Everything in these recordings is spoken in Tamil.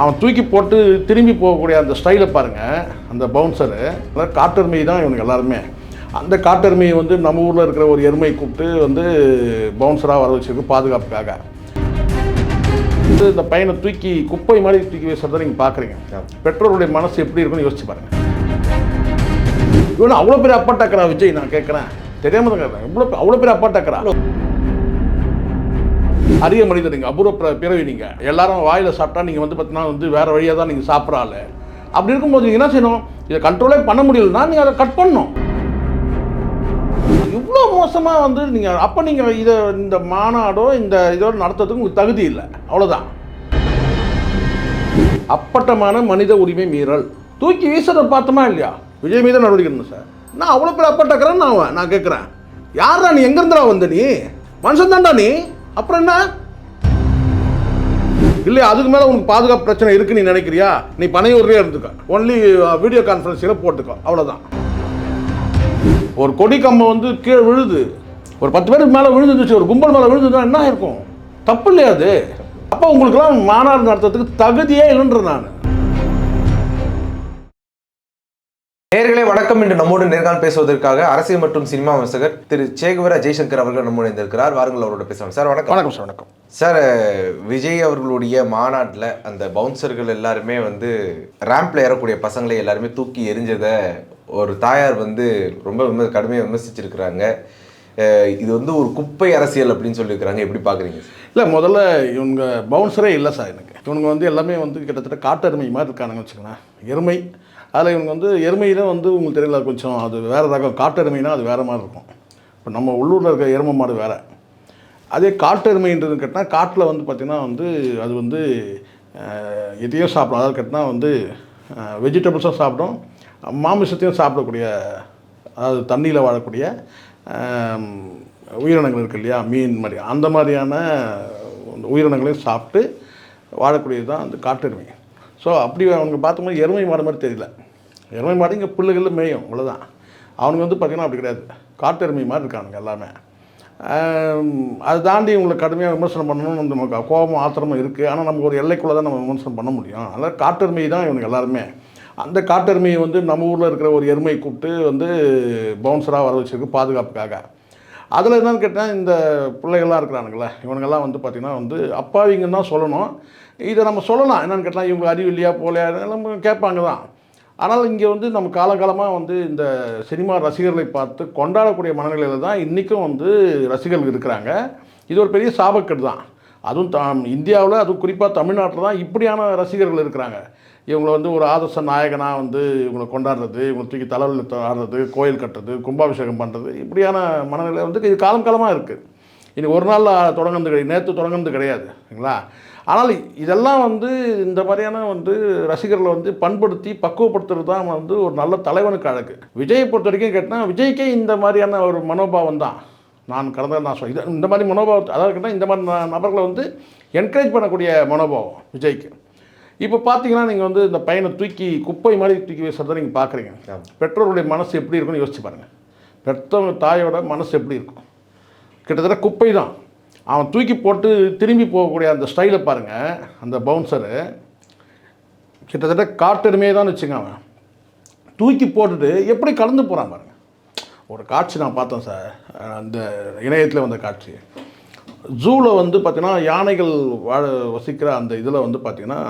அவன் தூக்கி போட்டு திரும்பி போகக்கூடிய அந்த ஸ்டைலை பாருங்கள். அந்த பவுன்சரு அதாவது காட்டெருமை தான் இவனுக்கு எல்லாருமே. அந்த காட்டெருமையை வந்து நம்ம ஊரில் இருக்கிற ஒரு எருமை கூப்பிட்டு வந்து பவுன்சராக வர வச்சிருக்கு பாதுகாப்புக்காக. இந்த பையனை தூக்கி குப்பை மாதிரி தூக்கி வீசுறதை நீங்கள் பார்க்குறீங்க. பெற்றோருடைய மனசு எப்படி இருக்குன்னு யோசிச்சு பாருங்கள். இவனு அவ்வளோ பெரிய அப்பா டக்கரா விஜய்? நான் கேட்குறேன், தெரியாமல் தான் கேட்குறேன். அவ்வளோ பெரிய அப்பா டக்கரா? அரிய மனிதர் நீங்கள், அபூர்வ பிறவி நீங்கள். எல்லாரும் வாயில் சாப்பிட்டா நீங்கள் வந்து பார்த்தீங்கன்னா வந்து வேறு வழியாக தான் நீங்கள் சாப்பிட்றாள். அப்படி இருக்கும்போது நீங்கள் என்ன செய்யணும்? இதை கண்ட்ரோலே பண்ண முடியலன்னா நீங்கள் அதை கட் பண்ணணும். இவ்வளோ மோசமாக வந்து நீங்கள் அப்போ நீங்கள் இதை இந்த மாநாடோ இந்த இதோடு நடத்துறதுக்கு உங்களுக்கு தகுதி இல்லை, அவ்வளோதான். அப்பட்டமான மனித உரிமை மீறல். தூக்கி வீசுறதை பார்த்தோமா இல்லையா? விஜய் மீது நடவடிக்கை இருந்தேன் சார். நான் அவ்வளோ பேர் அப்பட்டக்கிறேன்னு நான் கேட்குறேன். யாரா நீ? எங்கேருந்துடா வந்த நீ? மனுஷன் தான்டா நீ. அப்புறம் என்ன இல்லையா? அதுக்கு மேலே உனக்கு பாதுகாப்பு பிரச்சனை இருக்குன்னு நீ நினைக்கிறியா? நீ பனையூர்லேயே இருந்துக்க, ஒன்லி வீடியோ கான்ஃபரன்ஸில் போட்டுக்கோ, அவ்வளோதான். ஒரு கொடி கம்பம் வந்து கீழே விழுது, ஒரு 10 பேருக்கு மேலே விழுந்துச்சு, ஒரு கும்பல் மேலே விழுந்துச்சுன்னா என்ன இருக்கும்? தப்பு இல்லையா அது? அப்போ உங்களுக்குலாம் மாநாடு நடத்துறதுக்கு தகுதியே இல்லைன்ற நான். நேயர்களே வணக்கம். இன்று நம்மோடு நேர்காணல் பேசுவதற்காக அரசியல் மற்றும் சினிமா விமர்சகர் திரு சேகுவரா ஜெய்சங்கர் அவர்கள் நம்மோடு இருந்திருக்கிறார். வாருங்கள் அவரோட பேசலாம். சார் வணக்கம். வணக்கம் சார். வணக்கம் சார். விஜய் அவர்களுடைய மாநாட்டில் அந்த பவுன்சர்கள் எல்லாருமே வந்து ரேம்பில் ஏறக்கூடிய பசங்களை எல்லாருமே தூக்கி எரிஞ்சதை ஒரு தாயார் வந்து ரொம்ப கடுமையாக விமர்சிச்சிருக்கிறாங்க. இது வந்து ஒரு குப்பை அரசியல் அப்படின்னு சொல்லியிருக்கிறாங்க. எப்படி பார்க்குறீங்க? இல்லை, முதல்ல இவங்க பவுன்சரே இல்லை சார். எனக்கு இவங்க வந்து எல்லாமே வந்து கிட்டத்தட்ட காட்டெருமை மாதிரி இருக்கானுங்க வச்சுக்கோங்களேன். எருமை. அதில் இவங்க வந்து எருமையில் வந்து உங்களுக்கு தெரியல, கொஞ்சம் அது வேறு ரகம். காட்டெருமைனா அது வேறு மாதிரி இருக்கும். இப்போ நம்ம உள்ளூரில் இருக்க எருமை மாடு வேறு. அதே காட்டெருமைன்றது கேட்டால் காட்டில் வந்து பார்த்திங்கன்னா வந்து அது வந்து எதையும் சாப்பிடும். அதாவது கேட்டால் வந்து வெஜிடபிள்ஸும் சாப்பிடும், மாமிசத்தையும் சாப்பிடக்கூடிய, அதாவது தண்ணியில் வாழக்கூடிய உயிரினங்கள் இருக்குது இல்லையா, மீன் மாதிரி, அந்த மாதிரியான உயிரினங்களையும் சாப்பிட்டு வாழக்கூடியது தான் அந்த காட்டெருமை. ஸோ அப்படி அவங்க பார்த்தோம்னா எருமை மாடு மாதிரி தெரியல. எருமை மாடு இங்கே புல்லுகளில் மேயும், அவ்வளோதான். அவனுங்க வந்து பார்த்திங்கன்னா அப்படி கிடையாது, காட்டெருமை மாதிரி இருக்கானுங்க எல்லாமே. அதை தாண்டி உங்களை கடுமையாக விமர்சனம் பண்ணணும்னு நமக்கு கோபம் ஆத்திரமும் இருக்குது. ஆனால் நமக்கு ஒரு எல்லைக்குள்ளே தான் நம்ம விமர்சனம் பண்ண முடியும். அதனால் காட்டெருமை தான் இவனுக்கு எல்லாருமே. அந்த காட்டெருமையை வந்து நம்ம ஊரில் இருக்கிற ஒரு எருமை கூப்பிட்டு வந்து பவுன்சராக வர வச்சிருக்கு பாதுகாப்புக்காக. அதில் என்னன்னு கேட்டால் இந்த பிள்ளைகள்லாம் இருக்கிறானுங்களே, இவனுங்கெல்லாம் வந்து பார்த்திங்கன்னா வந்து அப்பாவிங்கன்னு தான் சொல்லணும். இதை நம்ம சொல்லலாம். என்னென்னு கேட்டால் இவங்க அறிவு இல்லையா போலையா நம்ம கேட்பாங்க தான். ஆனால் இங்கே வந்து நம்ம காலங்காலமாக வந்து இந்த சினிமா ரசிகர்களை பார்த்து கொண்டாடக்கூடிய மனநிலையில் தான் இன்றைக்கும் வந்து ரசிகர்கள் இருக்கிறாங்க. இது ஒரு பெரிய சாபக்கேடு தான். அதுவும் இந்தியாவில், அதுவும் குறிப்பாக தமிழ்நாட்டில் தான் இப்படியான ரசிகர்கள் இருக்கிறாங்க. இவங்களை வந்து ஒரு ஆதர்ச நாயகனாக வந்து இவங்களை கொண்டாடுறது, இவங்களை தூக்கி தலைவலில் ஆடுறது, கோயில் கட்டுறது, கும்பாபிஷேகம் பண்ணுறது, இப்படியான மனநிலை வந்து இது காலங்காலமாக இருக்குது. இனி ஒரு நாள் தொடங்குறது கிடையாது, நேற்று தொடங்குறது கிடையாது, சரிங்களா? ஆனால் இதெல்லாம் வந்து இந்த மாதிரியான வந்து ரசிகர்களை வந்து பண்படுத்தி பக்குவப்படுத்துறது தான் வந்து ஒரு நல்ல தலைவனுக்கு அழகு. விஜயை பொறுத்த வரைக்கும் கேட்டால் விஜய்க்கே இந்த மாதிரியான ஒரு மனோபாவம் தான். நான் சொல்ல இந்த மாதிரி மனோபாவத்தை, அதாவது கேட்டால் இந்த மாதிரி நபர்களை வந்து என்கரேஜ் பண்ணக்கூடிய மனோபாவம் விஜய்க்கு. இப்போ பார்த்தீங்கன்னா நீங்கள் வந்து இந்த பையனை தூக்கி குப்பை மாதிரி தூக்கி வீசுறதை நீங்கள் பார்க்குறீங்க. பெற்றோருடைய மனசு எப்படி இருக்குன்னு யோசிச்சு பாருங்கள். பெற்றவங்க தாயோட மனசு எப்படி இருக்கும்? கிட்டத்தட்ட குப்பை தான். அவன் தூக்கி போட்டு திரும்பி போகக்கூடிய அந்த ஸ்டைலை பாருங்கள். அந்த பவுன்சரு கிட்டத்தட்ட காட்டெருமையே தான் வச்சுங்க. அவன் தூக்கி போட்டுட்டு எப்படி கலந்து போகிறான் பாருங்கள். ஒரு காட்சி நான் பார்த்தேன் சார், அந்த இணையத்தில் வந்த காட்சி. ஜூவில் வந்து பார்த்திங்கன்னா யானைகள் வசிக்கிற அந்த இதில் வந்து பார்த்திங்கன்னா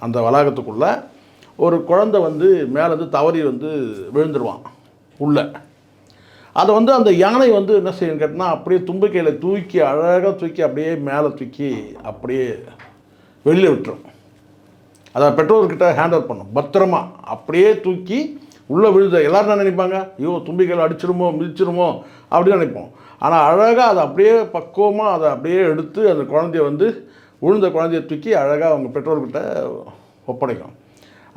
அந்த வளாகத்துக்குள்ளே ஒரு குழந்தை வந்து மேலேருந்து தவறி வந்து விழுந்துருவான் உள்ளே. அதை வந்து அந்த யானை வந்து என்ன செய்யணும்னு கேட்டால் அப்படியே தும்பிக்கையில் தூக்கி அழகாக தூக்கி அப்படியே மேலே தூக்கி அப்படியே வெளியில் விட்டுரும். அதை பெற்றோர்கிட்ட ஹேண்டில் பண்ணும் பத்திரமா. அப்படியே தூக்கி உள்ளே விழுத எல்லோரும் என்ன நினைப்பாங்க? ஐயோ தும்பிக்கையில் அடிச்சிருமோ மிதிச்சிருமோ அப்படின்னு நினைப்போம். ஆனால் அழகாக அதை அப்படியே பக்குவமாக அதை அப்படியே எடுத்து அந்த குழந்தைய வந்து விழுந்த குழந்தைய தூக்கி அழகாக அவங்க பெற்றோர்கிட்ட ஒப்படைக்கும்.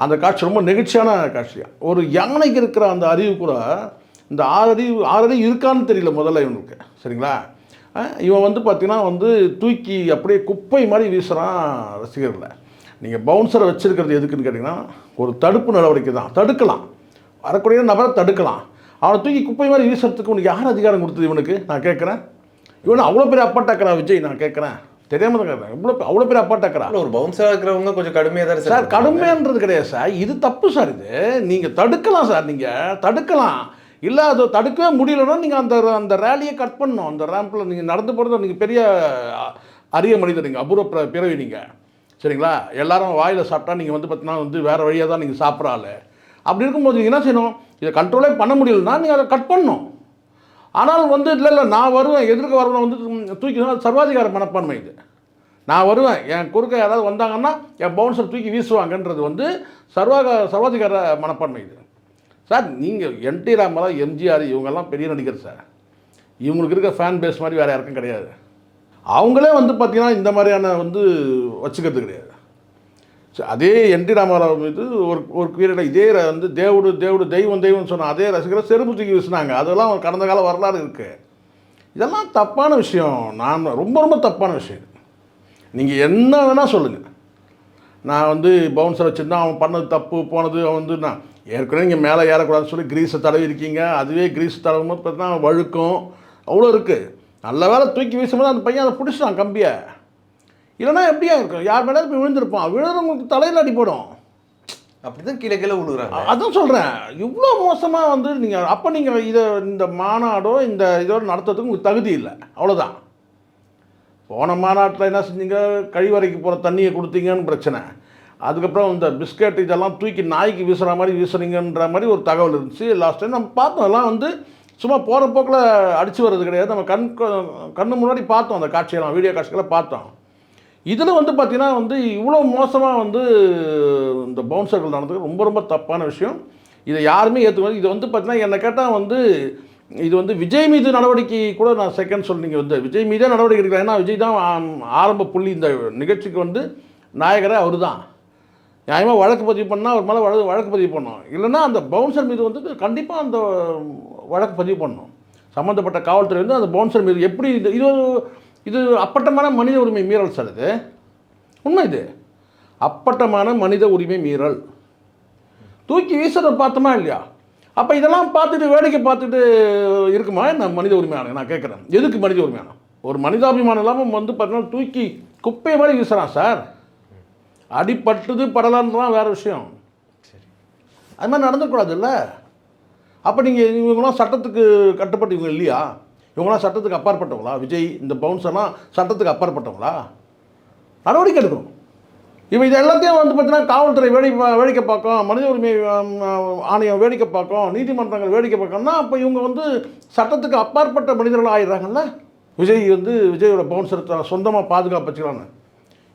அந்த காட்சி ரொம்ப நெகிழ்ச்சியான காட்சியாக. ஒரு யானைக்கு இருக்கிற அந்த அறிவு கூட இந்த ஆறடி இருக்கான்னு தெரியல முதல்ல இவனுக்கு, சரிங்களா? இவன் வந்து பார்த்திங்கன்னா வந்து தூக்கி அப்படியே குப்பை மாதிரி வீசுகிறான் ரசிகர்களை. நீங்கள் பவுன்சரை வச்சுருக்கிறது எதுக்குன்னு கேட்டிங்கன்னா ஒரு தடுப்பு நடவடிக்கை தான். தடுக்கலாம், வரக்கூடிய நபரை தடுக்கலாம். அவனை தூக்கி குப்பை மாதிரி வீசுறதுக்கு உனக்கு யார் அதிகாரம் கொடுத்தது இவனுக்கு? நான் கேட்குறேன். இவனு அவ்வளோ பெரிய அப்பா டக்கரா விஜய்? நான் கேட்குறேன், தெரியாமல் தான் கேட்குறேன். அவ்வளோ பேர் அப்பா டக்கரா ஒரு பவுன்சராக இருக்கிறவங்க கொஞ்சம் கடுமையாக தான் சார். கடுமையான்றது கிடையாது சார், இது தப்பு சார். இது நீங்கள் தடுக்கலாம் சார், நீங்கள் தடுக்கலாம். இல்லை அது தடுக்கவே முடியலன்னா நீங்கள் அந்த ரேலியை கட் பண்ணணும். அந்த ரேம்பில் நீங்கள் நடந்து போகிறது நீங்கள் பெரிய அரிய மனிதர், நீங்கள் அபூர்வ பிறவி நீங்கள், சரிங்களா? எல்லாரும் வாயில் சாப்பிட்டா நீங்கள் வந்து பார்த்தீங்கன்னா வந்து வேறு வழியாக தான் நீங்கள் சாப்பிட்றாள். அப்படி இருக்கும்போது நீங்கள் என்ன செய்யணும், இதை கண்ட்ரோலே பண்ண முடியலன்னா நீங்கள் அதை கட் பண்ணணும். ஆனால் வந்து இல்லை நான் வருவேன், எதிர்க்க வருவேன் வந்து தூக்கி சர்வாதிகார மனப்பான்மை. இது நான் வருவேன், என் குறுக்க யாராவது வந்தாங்கன்னா என் பவுன்சர் தூக்கி வீசுவாங்கன்றது வந்து சர்வாதிகார மனப்பான்மை. இது சார் நீங்கள் என்டி ராமராவ், எம்ஜிஆர் இவங்கெல்லாம் பெரிய நடிகர் சார். இவங்களுக்கு இருக்க ஃபேன் பேஸ் மாதிரி வேறு யாருக்கும் கிடையாது. அவங்களே வந்து பார்த்திங்கன்னா இந்த மாதிரியான வந்து வச்சுக்கிறது கிடையாது. அதே என்டி ராமராவ் மீது ஒரு பீரியடில் இதே வந்து தேவுடு தெய்வம் சொன்ன அதே ரசிகரை செருப்பு தூக்கி வீசினாங்க. அதெல்லாம் கடந்த கால வரலாறு இருக்குது. இதெல்லாம் தப்பான விஷயம். நான் ரொம்ப தப்பான விஷயம். நீங்கள் என்ன வேணால் சொல்லுங்கள், நான் வந்து பவுன்சர் வச்சுருந்தா அவன் பண்ணது தப்பு போனது, அவன் வந்து நான் ஏற்கனவே இங்கே மேலே ஏறக்கூடாதுன்னு சொல்லி கிரீஸை தடவி இருக்கீங்க. அதுவே கிரீஸ் தடவும் போது பார்த்தீங்கன்னா வழுக்கும் அவ்வளோ இருக்குது. நல்ல வேலை தூக்கி வீசும்போது அந்த பையன் அதை பிடிச்சிட்டான் கம்பியை. இல்லைனா எப்படியா இருக்கும், யார் மேலே போய் விழுந்திருப்பான், விழுறவங்களுக்கு தலையில் அடிப்படும். அப்படி தான் கீழே விழுகுறாங்க. அதான் சொல்கிறேன், இவ்வளோ மோசமாக வந்து நீங்கள் அப்போ நீங்கள் இந்த மாநாடோ இதோட நடத்துறதுக்கு உங்களுக்கு தகுதி இல்லை, அவ்வளோதான். போன மாநாட்டில் என்ன செஞ்சீங்க, கழிவறைக்கு போகிற தண்ணியை கொடுத்தீங்கன்னு பிரச்சனை. அதுக்கப்புறம் இந்த பிஸ்கட் இதெல்லாம் தூக்கி நாய்க்கு வீசுகிற மாதிரி வீசுறீங்கன்ற மாதிரி ஒரு தகவல் இருந்துச்சு. லாஸ்ட் டைம் நம்ம பார்த்தோம். எல்லாம் வந்து சும்மா போகிற போக்கில் அடித்து வர்றது கிடையாது. நம்ம கண்ணு முன்னாடி பார்த்தோம், அந்த காட்சியெல்லாம் வீடியோ காட்சிகளை பார்த்தோம். இதில் வந்து பார்த்திங்கன்னா வந்து இவ்வளோ மோசமாக வந்து இந்த பவுன்சர்கள் நடந்தது ரொம்ப தப்பான விஷயம். இதை யாருமே ஏற்றுக்கணும். இது வந்து பார்த்திங்கன்னா என்னை கேட்டால் வந்து இது வந்து விஜய் மீது நடவடிக்கை கூட நான் செகண்ட் சொல்லிங்க வந்து விஜய் மீதே நடவடிக்கை எடுக்கிறேன். ஏன்னா விஜய் தான் ஆரம்ப புள்ளி. இந்த நிகழ்ச்சிக்கு வந்து நாயகரே அவர் தான். நியாயமாக வழக்கு பதிவு பண்ணால் அவர் மேலே வழக்கு பதிவு பண்ணணும். இல்லைன்னா அந்த பவுன்சர் மீது வந்து கண்டிப்பாக அந்த வழக்கு பதிவு பண்ணணும். சம்மந்தப்பட்ட காவல்துறை வந்து அந்த பவுன்சர் மீது எப்படி இது அப்பட்டமான மனித உரிமை மீறல் சார். இது உண்மை. இது அப்பட்டமான மனித உரிமை மீறல். தூக்கி வீசுறதை பார்த்தோமா இல்லையா? அப்போ இதெல்லாம் பார்த்துட்டு வேடிக்கை பார்த்துட்டு இருக்குமா என்ன மனித உரிமையான? நான் கேட்குறேன், எதுக்கு மனித உரிமையான? ஒரு மனிதாபிமானம் இல்லாமல் வந்து பார்த்தீங்கன்னா தூக்கி குப்பை மாதிரி வீசுகிறான் சார். அடிப்பட்டது படலான்லாம் வேறு விஷயம். சரி, அது மாதிரி நடந்துக்கூடாது இல்லை? அப்போ நீங்கள் இவங்களாம் சட்டத்துக்கு கட்டுப்பட்டு இவங்க இல்லையா? இவங்களாம் சட்டத்துக்கு அப்பாற்பட்டவங்களா? விஜய் இந்த பவுன்சர்லாம் சட்டத்துக்கு அப்பாற்பட்டவங்களா? நடவடிக்கை எடுக்கணும். இப்போ இது எல்லாத்தையும் வந்து பார்த்தீங்கன்னா காவல்துறை வேடிக்கை பார்க்கும், மனித உரிமை ஆணையம் வேடிக்கை பார்க்கும், நீதிமன்றங்கள் வேடிக்கை பார்க்கணும்னா அப்போ இவங்க வந்து சட்டத்துக்கு அப்பாற்பட்ட மனிதர்கள் ஆகிடுறாங்கல்ல. விஜயோட பவுன்சரை சொந்தமாக பாதுகாப்பு வச்சுக்கலான்னு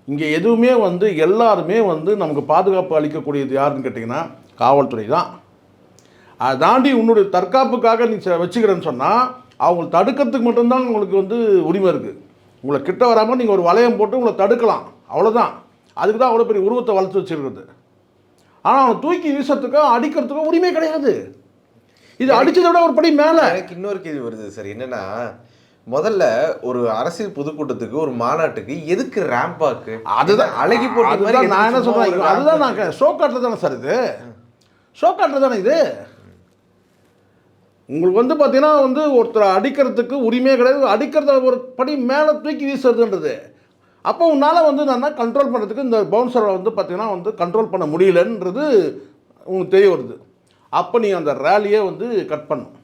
இங்கே எதுவுமே வந்து எல்லாருமே வந்து நமக்கு பாதுகாப்பு அளிக்கக்கூடியது யாருன்னு கேட்டிங்கன்னா காவல்துறை தான். அதை தாண்டி உன்னுடைய தற்காப்புக்காக நீ வச்சுக்கிறேன்னு சொன்னால் அவங்களை தடுக்கிறதுக்கு மட்டும்தான் உங்களுக்கு வந்து உரிமை இருக்குது. உங்களை கிட்ட வராமல் நீங்கள் ஒரு வளையம் போட்டு உங்களை தடுக்கலாம், அவ்வளோதான். அதுக்கு தான் அவ்வளோ பெரிய உருவத்தை வளர்த்து வச்சுருக்குது. ஆனால் அவனை தூக்கி வீசுறதுக்கோ அடிக்கிறதுக்கோ உரிமை கிடையாது. இது அடித்ததை விட ஒரு படி மேலே. எனக்கு இன்னொரு கேள்வி வருது சார். என்னென்னா, முதல்ல ஒரு அரசியல் பொதுக்கூட்டத்துக்கு ஒரு மாநாட்டுக்கு எதுக்கு ரேம்பாக்கு? அதுதான் அழகி போட்டு நான் என்ன சொல்கிறேன், அதுதான் நான் ஷோ காட்டுறது தானே சார். இது ஷோ காட்டுறது தானே. இது உங்களுக்கு வந்து பார்த்தீங்கன்னா வந்து ஒருத்தரை அடிக்கிறதுக்கு உரிமையே கிடையாது. அடிக்கிறத ஒரு படி மேலே தூக்கி வீசுறதுன்றது. அப்போ உன்னால் வந்து நான் கண்ட்ரோல் பண்ணுறதுக்கு இந்த பவுன்சரை வந்து பார்த்திங்கன்னா வந்து கண்ட்ரோல் பண்ண முடியலன்றது உங்களுக்கு தெரிய வருது. அப்போ நீ அந்த ரேலியே வந்து கட் பண்ணும்.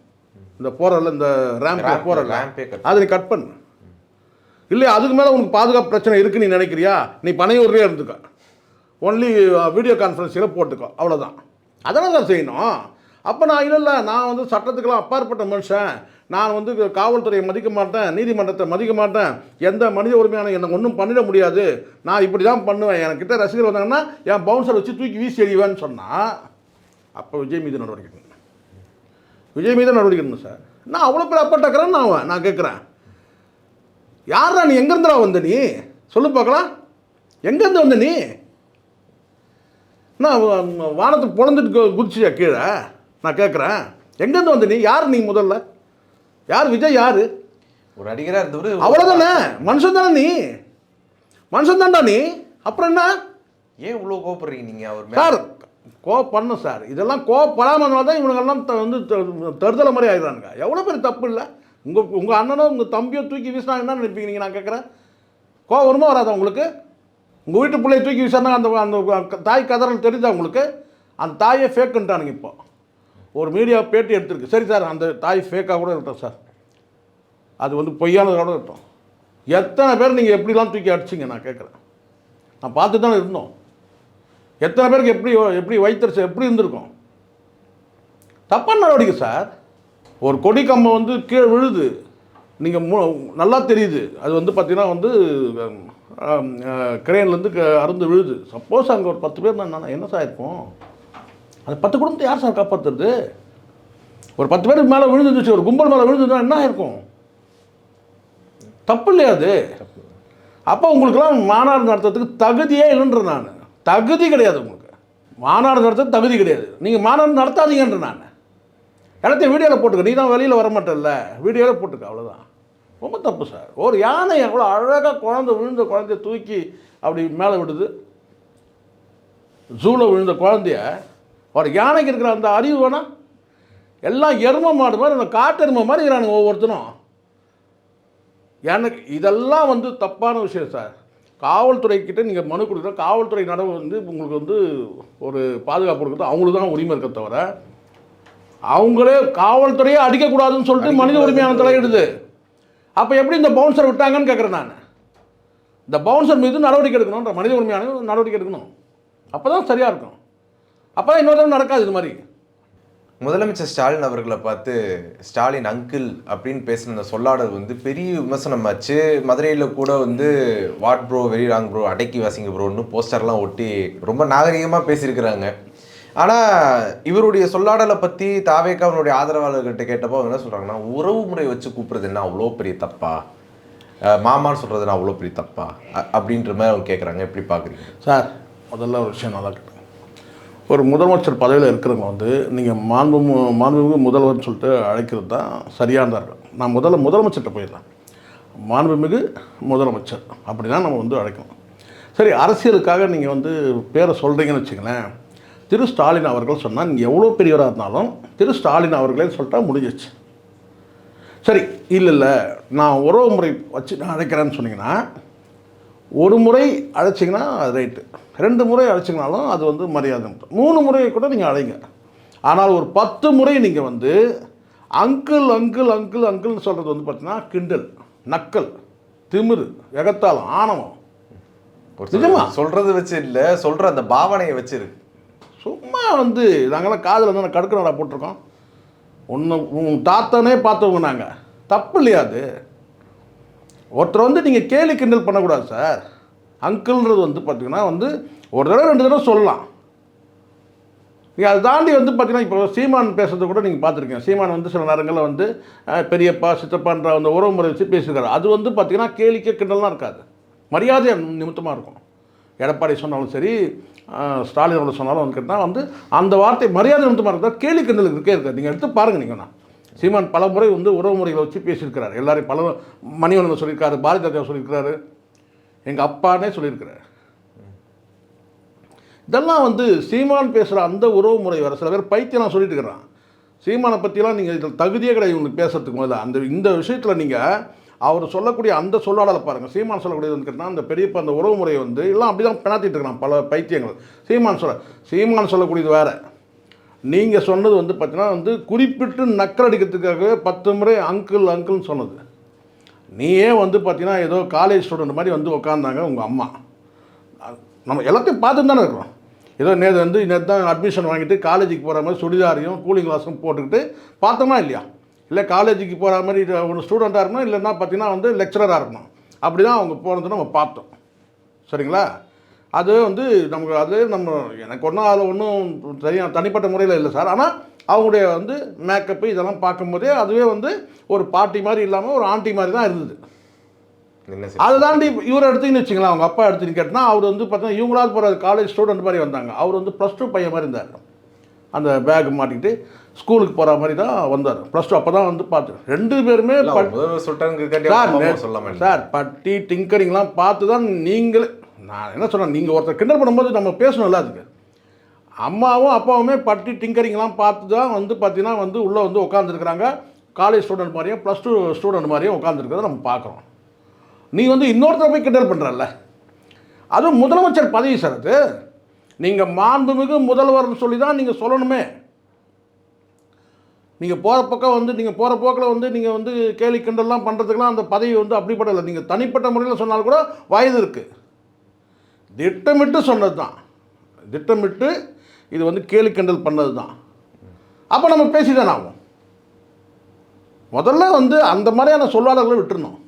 இந்த போகிறல இந்த ரேம்பே போகிறல அதை நீ கட் பண்ணு. இல்லை அதுக்கு மேலே உனக்கு பாதுகாப்பு பிரச்சனை இருக்குன்னு நீ நினைக்கிறியா, நீ பனையூர்லேயே இருந்துக்கோ, ஒன்லி வீடியோ கான்ஃபரன்ஸில் போட்டுக்கோ, அவ்வளோதான். அதெல்லாம் தான் செய்யணும். அப்போ நான் இல்லை நான் வந்து சட்டத்துக்கெல்லாம் அப்பாற்பட்ட மனுஷன், நான் வந்து காவல்துறையை மதிக்க மாட்டேன், நீதிமன்றத்தை மதிக்க மாட்டேன், எந்த மனித உரிமையான என்னை ஒன்றும் பண்ணிட முடியாது, நான் இப்படி தான் பண்ணுவேன், என்கிட்ட ரசிகர் வந்தாங்கன்னா என் பவுன்சரை வச்சு தூக்கி வீசி எறிவேன்னு சொன்னால் அப்போ விஜய் மீது நடவடிக்கை எடுக்கணும். விஜய் மீது நடவடிக்கை எடுக்கணும் சார். நான் அவ்வளோ பேர் அப்பட்டாக்கிறேன்னு நான் கேட்குறேன். யாரா நீ, எங்கேருந்துடா வந்த நீ சொல்லு பார்க்கலாம், எங்கேருந்து வந்த நீ? நான் வானத்துக்கு பொழந்துட்டு குதிச்சியா கீழே? நான் கேட்குறேன், எங்கேருந்து வந்த நீ? யார் நீ? முதல்ல யார்? விஜய் யார்? ஒரு நடிகராக இருந்தவர், அவ்வளோதானே. மனுஷன் தானே நீ, மனுஷன் தான்டா நீ. அப்புறம் என்ன? ஏன் இவ்வளோ கோவப்படுறீங்க நீங்கள் அவர் சார்? கோவப்படணும் சார். இதெல்லாம் கோவப்படாமல் தான் இவனுங்கெல்லாம் வந்து தருதலை மாதிரி ஆகிடுறானுங்க. எவ்வளோ பேர் தப்பு இல்லை? உங்கள் அண்ணனோ உங்கள் தம்பியோ தூக்கி வீசினாங்கன்னா நினைப்பீங்க நீங்கள்? நான் கேட்குறேன், கோவம் வருமா வராதா உங்களுக்கு? உங்கள் வீட்டு பிள்ளைய தூக்கி வீசினா அந்த அந்த தாய் கதறல் தெரியுதா உங்களுக்கு? அந்த தாயே ஃபேக்குன்ட்டானுங்க. இப்போ ஒரு மீடியா பேட்டி எடுத்திருக்கு. சரி சார், அந்த தாய் ஃபேக்காக கூட இருக்கட்டும் சார், அது வந்து பொய்யானதாக கூட இருக்கட்டும். எத்தனை பேர் நீங்கள் எப்படிலாம் தூக்கி அடிச்சிங்க நான் கேட்குறேன். நான் பார்த்து தானே இருந்தோம். எத்தனை பேருக்கு எப்படி வைத்தறிச்சு எப்படி இருந்திருக்கும்? தப்பான நடவடிக்கை சார். ஒரு கொடி கம்பம் வந்து கீழே விழுது, நீங்கள் நல்லா தெரியுது, அது வந்து பார்த்தீங்கன்னா வந்து கிரேன்லேருந்து அறுந்து விழுது. சப்போஸ் அங்கே ஒரு 10 பேர் நான் என்ன சார் இருக்கும்? அந்த 10 குடும்பத்தை யார் சார் காப்பாற்றுறது? ஒரு 10 பேருக்கு மேலே விழுந்துச்சு, ஒரு கும்பல் மேலே விழுந்துச்சுன்னா என்ன இருக்கும்? தப்பு இல்லையா அது? அப்போ உங்களுக்கெல்லாம் மாநாடு நடத்துறதுக்கு தகுதியே இல்லைன்ற நான். தகுதி கிடையாது உங்களுக்கு. மாநாடு நடத்துறது தகுதி கிடையாது. நீங்கள் மாநாடு நடத்தாதீங்கன்ற நான். எல்லாத்தையும் வீடியோவில் போட்டுக்க. நீ தான் வெளியில் வர மாட்டேல்ல, வீடியோவில் போட்டுக்க, அவ்வளோதான். ரொம்ப தப்பு சார். ஒரு யானை எவ்வளோ அழகாக விழுந்த குழந்தைய தூக்கி அப்படி மேலே விடுது. ஜூவில் விழுந்த குழந்தைய ஒரு யானைக்கு இருக்கிற அந்த அறிவு வேணாம்? எல்லாம் எருமை மாடு மாதிரி, அந்த காட்டெருமை மாதிரி இருக்கிறானுங்க ஒவ்வொருத்தரும். எனக்கு இதெல்லாம் வந்து தப்பான விஷயம் சார். காவல்துறைக்கிட்ட நீங்கள் மனு கொடுக்குற காவல்துறை நடவு வந்து உங்களுக்கு வந்து ஒரு பாதுகாப்பு கொடுக்குறது அவங்களுக்கு தான் உரிமை இருக்க தவிர, அவங்களே காவல்துறையே அடிக்கக்கூடாதுன்னு சொல்லிட்டு மனித உரிமையான தலையிடுது. அப்போ எப்படி இந்த பவுன்சர் விட்டாங்கன்னு கேட்குறேன் நான். இந்த பவுன்சர் மீது நடவடிக்கை எடுக்கணும், மனித உரிமையான நடவடிக்கை எடுக்கணும். அப்போ தான் சரியாக இருக்கும். அப்போ தான் இன்னொரு தடவை நடக்காது இது மாதிரி. முதலமைச்சர் ஸ்டாலின் அவர்களை பார்த்து ஸ்டாலின் அங்கிள் அப்படின்னு பேசின அந்த சொல்லாடல் வந்து பெரிய விமர்சனமாச்சு. மதுரையில் கூட வந்து what bro very wrong bro, அடக்கி வாசிங்க ப்ரோன்னு போஸ்டர்லாம் ஒட்டி ரொம்ப நாகரிகமாக பேசியிருக்கிறாங்க. ஆனால் இவருடைய சொல்லாடலை பற்றி தாவேக்காவனுடைய ஆதரவாளர்கிட்ட கேட்டப்போ அவங்க என்ன சொல்கிறாங்கன்னா, உறவு முறை வச்சு கூப்பிட்றது என்ன அவ்வளோ பெரிய தப்பா, மாமான்னு சொல்கிறது என்ன அவ்வளோ பெரிய தப்பா அப்படின்ற மாதிரி அவங்க கேட்குறாங்க. எப்படி பார்க்குறீங்க சார்? முதல்ல ஒரு விஷயம் நல்லா கேட்டேன். ஒரு முதலமைச்சர் பதவியில் இருக்கிறவங்க வந்து நீங்கள் மாண்புமிகு முதல்வர்னு சொல்லிட்டு அழைக்கிறது தான் சரியானதாக இருக்கும். நான் முதலமைச்சர்கிட்ட போயிடுறேன். மாண்புமிகு முதலமைச்சர் அப்படி தான் நம்ம வந்து அழைக்கணும். சரி, அரசியலுக்காக நீங்கள் வந்து பேரை சொல்கிறீங்கன்னு வச்சுங்களேன். திரு ஸ்டாலின் அவர்கள் சொன்னால் நீங்கள் எவ்வளோ பெரியவராக இருந்தாலும் திரு ஸ்டாலின் அவர்களே சொல்லிட்டா முடிஞ்சிச்சு. சரி, இல்லை நான் உறவு முறை வச்சு நான் அழைக்கிறேன்னு சொன்னீங்கன்னா, ஒரு முறை அழைச்சிங்கன்னா அது ரைட்டு, 2 முறை அழைச்சிங்கனாலும் அது வந்து மரியாதை. 3 முறையை கூட நீங்கள் அழைங்க. ஆனால் ஒரு 10 முறை நீங்கள் வந்து அங்கிள் அங்கிள் அங்கிள் அங்கிள்னு சொல்கிறது வந்து பார்த்தீங்கன்னா கிண்டல், நக்கல், திமிரு, எகத்தாளம், ஆணவம். நிஜமா சொல்கிறது வச்சு இல்லை, சொல்கிற அந்த பாவனையை வச்சிருக்கு. சும்மா வந்து நாங்களாம் காதில் வந்து கடுக்கணடா போட்டிருக்கோம். உன் தாத்தானே பார்த்தவங்க நாங்கள். தப்பு இல்லையா அது? ஒருத்தர் வந்து நீங்கள் கேலி கிண்டல் பண்ணக்கூடாது சார். அங்கிள்ன்றது வந்து பார்த்திங்கன்னா வந்து ஒரு தடவை 2 தடவை சொல்லலாம். நீங்கள் அதை தாண்டி வந்து பார்த்திங்கன்னா இப்போ சீமான் பேசுறது கூட நீங்கள் பார்த்துருக்கீங்க. சீமான் வந்து சில நேரங்களில் வந்து பெரியப்பா சித்தப்பான்ற அந்த உறவு முறை வச்சு பேசியிருக்காரு. அது வந்து பார்த்திங்கன்னா கேலிக்க கிண்டல்லாம் இருக்காது, மரியாதை நிமித்தமாக இருக்கும். எடப்பாடி சொன்னாலும் சரி, ஸ்டாலின் அவர்கள் சொன்னாலும் வந்து கேட்டால் வந்து அந்த வார்த்தை மரியாதை நிமித்தமாக இருந்தால் கேலி கிண்டலுக்கு இருக்கே இருக்காது. நீங்கள் எடுத்து பாருங்கள். நீங்கள் சீமான் பல முறை வந்து உறவு முறைகளை வச்சு பேசியிருக்கிறார். எல்லாரையும் பல மணிவண்ணன் சொல்லியிருக்காரு, பாரதி ராஜா சொல்லியிருக்கிறாரு, எங்கள் அப்பானே சொல்லியிருக்கிறார். இதெல்லாம் வந்து சீமான் பேசுகிற அந்த உறவு முறை வர சில பேர் பைத்தியம் நான் சொல்லிட்டு இருக்கிறான். சீமானை பற்றியெல்லாம் நீங்கள் இதில் தகுதியே கிடையாது உங்களுக்கு பேசுறதுக்கு. முதல்ல இந்த விஷயத்தில் நீங்கள் அவர் சொல்லக்கூடிய அந்த சொல்லாடலை பாருங்கள். சீமான் சொல்லக்கூடியது வந்து கேட்டால் அந்த பெரியப்பா அந்த உறவு முறையை வந்து எல்லாம் அப்படி தான் பிணாத்திட்டு இருக்கிறான் பல பைத்தியங்கள். சீமான் சொல்லக்கூடியது வேறு. நீங்கள் சொன்னது வந்து பார்த்தீங்கன்னா வந்து குறிப்பிட்டு நக்கல் அடிக்கிறதுக்காகவே 10 முறை அங்கிள் அங்கிள்னு சொன்னது. நீயே வந்து பார்த்தீங்கன்னா ஏதோ காலேஜ் ஸ்டூடெண்ட் மாதிரி வந்து உட்காந்தாங்க உங்கள் அம்மா. நம்ம எல்லாத்தையும் பார்த்துட்டு தானே இருக்கிறோம். ஏதோ நேற்று தான் அட்மிஷன் வாங்கிட்டு காலேஜுக்கு போகிற மாதிரி சுடிதாரையும் கூலிங் கிளாஸும் போட்டுக்கிட்டு பார்த்தோமா இல்லையா? இல்லை காலேஜுக்கு போகிற மாதிரி ஒன்று ஸ்டூடெண்ட்டாக இருக்கணும், இல்லைன்னா பார்த்தீங்கன்னா வந்து லெக்சரராக இருக்கணும். அப்படி தான் அவங்க போனது நம்ம பார்த்தோம். சரிங்களா? அது வந்து நமக்கு அது நம்ம எனக்கு ஒன்றும் அதில் ஒன்றும் தனிப்பட்ட முறையில் இல்லை சார். ஆனால் அவங்களுடைய வந்து மேக்கப்பு இதெல்லாம் பார்க்கும்போதே அதுவே வந்து ஒரு பாட்டி மாதிரி இல்லாமல் ஒரு ஆண்டி மாதிரி தான் இருந்தது. அதை தாண்டி இவரை எடுத்துன்னு வச்சுங்களேன், அவங்க அப்பா எடுத்துன்னு கேட்டால் அவர் வந்து பார்த்தீங்கன்னா இவங்களாவது போகிற காலேஜ் ஸ்டூடெண்ட் மாதிரி வந்தாங்க. அவர் வந்து +2 பையன் மாதிரி இருந்தார். அந்த பேக் மாட்டிக்கிட்டு ஸ்கூலுக்கு போகிற மாதிரி தான் வந்தார். +2 அப்போ தான் வந்து பார்த்து 2 பேருமே சார் பட்டி டிங்கரிங்லாம் பார்த்து தான் நீங்களே. நான் என்ன சொல்கிறேன், நீங்கள் ஒருத்தர் கிண்டல் பண்ணும்போது நம்ம பேசணும்ல. அதுக்கு அம்மாவும் அப்பாவுமே பட்டி டிங்கரிங்லாம் பார்த்து தான் வந்து பார்த்தீங்கன்னா வந்து உள்ளே வந்து உட்காந்துருக்குறாங்க. காலேஜ் ஸ்டூடெண்ட் மாதிரியும் +2 ஸ்டூடெண்ட் மாதிரியும் உட்காந்துருக்கிறத நம்ம பார்க்குறோம். நீ வந்து இன்னொருத்தரை போய் கிண்டல் பண்ணுறல்ல. அதுவும் முதலமைச்சர் பதவி சார் அது. நீங்கள் மாண்புமிகு முதல்வர்னு சொல்லி தான் நீங்கள் சொல்லணுமே. நீங்கள் போகிற பக்கம் வந்து நீங்கள் போகிற போக்கில் வந்து நீங்கள் வந்து கேலி கிண்டல்லாம் பண்ணுறதுக்கெலாம் அந்த பதவி வந்து அப்படிப்படலை. நீங்கள் தனிப்பட்ட முறையில் சொன்னாலும் கூட வயது இருக்குது. திட்டமிட்டு சொன்னது தான். திட்டமிட்டு இது வந்து கேலி கிண்டல் பண்ணது தான். அப்போ நம்ம பேசி தானே ஆகும். முதல்ல வந்து அந்த மாதிரியான சொல்லாளர்களை விட்டுருணும்.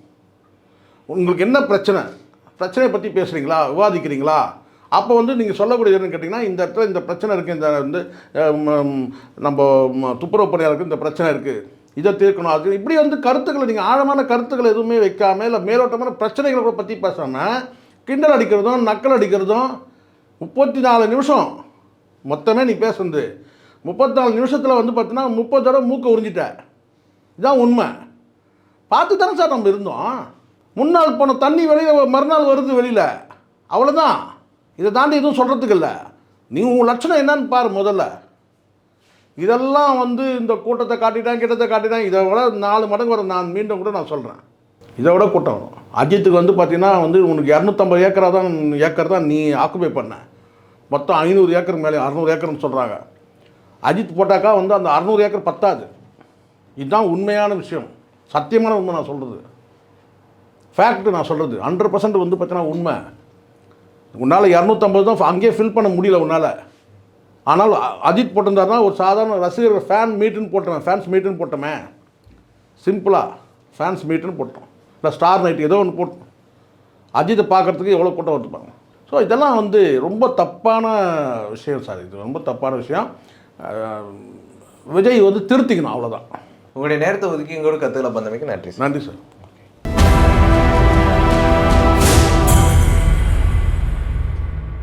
உங்களுக்கு என்ன பிரச்சனையை பற்றி பேசுகிறீங்களா, விவாதிக்கிறீங்களா, அப்போ வந்து நீங்கள் சொல்லக்கூடிய என்னன்னு கேட்டிங்கன்னா, இந்த இடத்துல இந்த பிரச்சனை இருக்குது, இந்த வந்து நம்ம துப்புரவு பணியாளருக்கு இந்த பிரச்சனை இருக்குது, இதை தீர்க்கணும், அது இப்படி வந்து கருத்துக்களை நீங்கள் ஆழமான கருத்துக்களை எதுவுமே வைக்காமல் இல்லை மேலோட்டமான பிரச்சனைகளை கூட பற்றி பேசாமல் கிண்டல் அடிக்கிறதும் நக்கல் அடிக்கிறதும் 34 நிமிஷம் மொத்தமே நீ பேசுறது 34 நிமிஷத்தில் வந்து பார்த்தீங்கன்னா 30 தடவை மூக்கை உறிஞ்சிட்ட. இதுதான் உண்மை. பார்த்து தானே சார் நம்ம இருந்தோம். முன்னாள் போன தண்ணி வெளியில் மறுநாள் வருது வெளியில், அவ்வளோதான். இதை தாண்டி எதுவும் சொல்கிறதுக்கு இல்லை. நீ உன் லட்சணம் என்னன்னு பாரு முதல்ல. இதெல்லாம் வந்து இந்த கூட்டத்தை காட்டிட்டான் கிட்டத்தை காட்டிட்டான், இதை விட 4 மடங்கு வரும். நான் மீண்டும் கூட நான் சொல்கிறேன், இதை விட கூட்டம் வரும். அஜித்துக்கு வந்து பார்த்தீங்கன்னா வந்து உனக்கு 250 ஏக்கர் தான் நீ ஆக்குபை பண்ண. மொத்தம் 500 ஏக்கர் மேலே 600 ஏக்கர்னு சொல்கிறாங்க. அஜித் போட்டாக்கா வந்து அந்த 600 ஏக்கர் பத்தாது. இதுதான் உண்மையான விஷயம், சத்தியமான உண்மை நான் சொல்கிறது. ஃபேக்ட் நான் சொல்கிறது 100% வந்து பார்த்தீங்கன்னா உண்மை. உன்னால் 250 தான் அங்கேயே ஃபில் பண்ண முடியல உன்னால். ஆனால் அஜித் போட்டிருந்தாருன்னா ஒரு சாதாரண ரசிகர்கள் ஃபேன்ஸ் மீட்டுன்னு போட்டோமே, சிம்பிளாக ஃபேன்ஸ் மீட்டுன்னு போட்டோம், இல்லை ஸ்டார் நைட் ஏதோ ஒன்று போட்டோம். அஜித்தை பார்க்குறதுக்கு எவ்வளோ கூட்டம் வந்துப்பாங்க. ஸோ இதெல்லாம் வந்து ரொம்ப தப்பான விஷயம் சார். இது ரொம்ப தப்பான விஷயம். விஜய் வந்து திருத்திக்கணும், அவ்வளோதான். உங்களுடைய நேரத்தை ஒதுக்கி எங்களோட கற்றுக்கல பந்தமைக்கு நன்றி. நன்றி சார்.